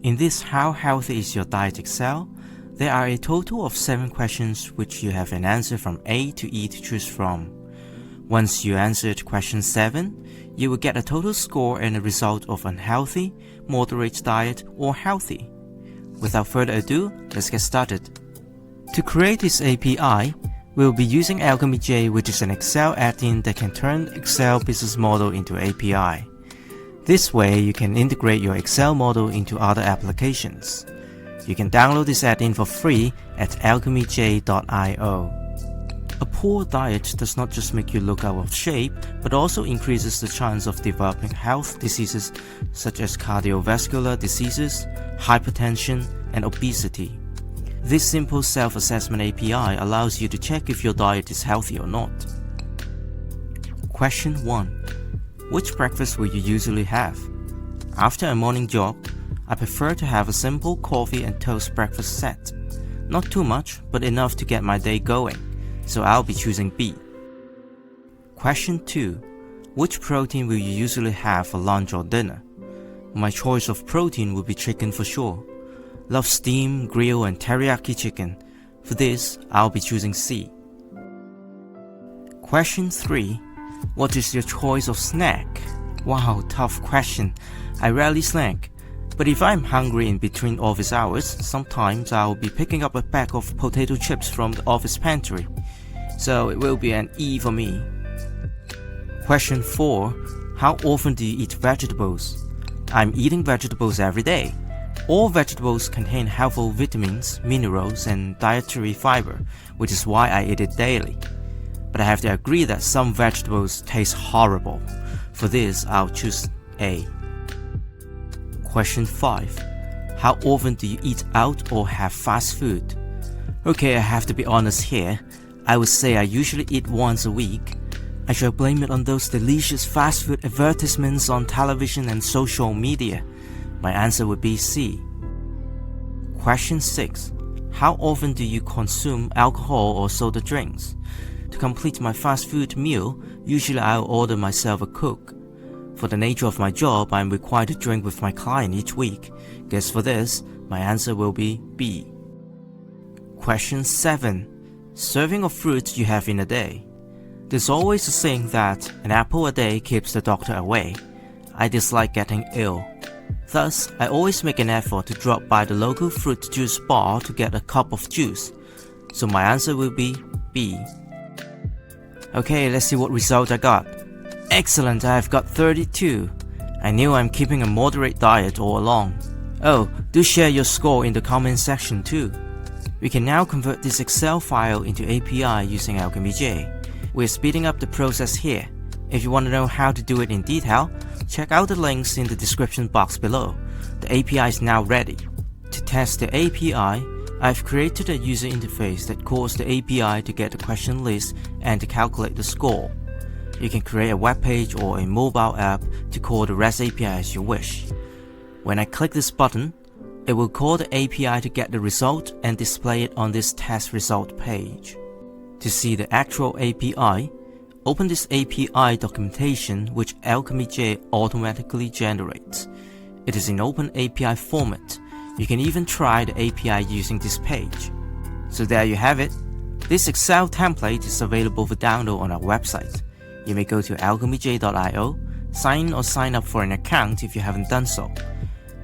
In this How Healthy Is Your Diet Excel, there are a total of 7 questions which you have an answer from A to E to choose from. Once you answered question 7, you will get a total score and a result of unhealthy, moderate diet, or healthy. Without further ado, let's get started. To create this API, we'll be using AlchemyJ, which is an Excel add-in that can turn Excel business model into API. This way, you can integrate your Excel model into other applications. You can download this add-in for free at AlchemyJ.io. A poor diet does not just make you look out of shape, but also increases the chance of developing health diseases such as cardiovascular diseases, hypertension, and obesity. This simple self-assessment API allows you to check if your diet is healthy or not. Question 1. Which breakfast will you usually have? After a morning jog, I prefer to have a simple coffee and toast breakfast set. Not too much, but enough to get my day going, so I'll be choosing B. Question 2. Which protein will you usually have for lunch or dinner? My choice of protein will be chicken for sure. Love steam, grill, and teriyaki chicken. For this, I'll be choosing C. Question 3. What is your choice of snack? Wow, tough question. I rarely snack. But if I'm hungry in between office hours, sometimes I'll be picking up a bag of potato chips from the office pantry. So it will be an E for me. Question 4. How often do you eat vegetables? I'm eating vegetables every day. All vegetables contain helpful vitamins, minerals, and dietary fiber, which is why I eat it daily. But I have to agree that some vegetables taste horrible. For this, I'll choose A. Question 5. How often do you eat out or have fast food? Okay, I have to be honest here. I would say I usually eat once a week. I shall blame it on those delicious fast food advertisements on television and social media. My answer would be C. Question 6. How often do you consume alcohol or soda drinks? To complete my fast food meal, usually I'll order myself a Coke. For the nature of my job, I'm required to drink with my client each week. Guess for this, my answer will be B. Question 7. Serving of fruits you have in a day. There's always a saying that an apple a day keeps the doctor away. I dislike getting ill. Thus, I always make an effort to drop by the local fruit juice bar to get a cup of juice. So my answer will be B. Okay, let's see what result I got. Excellent, I've got 32. I knew I'm keeping a moderate diet all along. Oh, do share your score in the comment section too. We can now convert this Excel file into API using AlchemyJ. We're speeding up the process here. If you want to know how to do it in detail, check out the links in the description box below. The API is now ready. To test the API, I've created a user interface that calls the API to get the question list and to calculate the score. You can create a web page or a mobile app to call the REST API as you wish. When I click this button, it will call the API to get the result and display it on this test result page. To see the actual API, open this API documentation which AlchemyJ automatically generates. It is in Open API format. You can even try the API using this page. So there you have it. This Excel template is available for download on our website. You may go to AlchemyJ.io, sign in or sign up for an account if you haven't done so.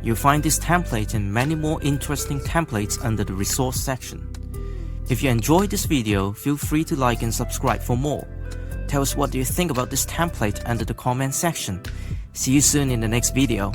You'll find this template and many more interesting templates under the resource section. If you enjoyed this video, feel free to like and subscribe for more. Tell us what do you think about this template under the comment section. See you soon in the next video.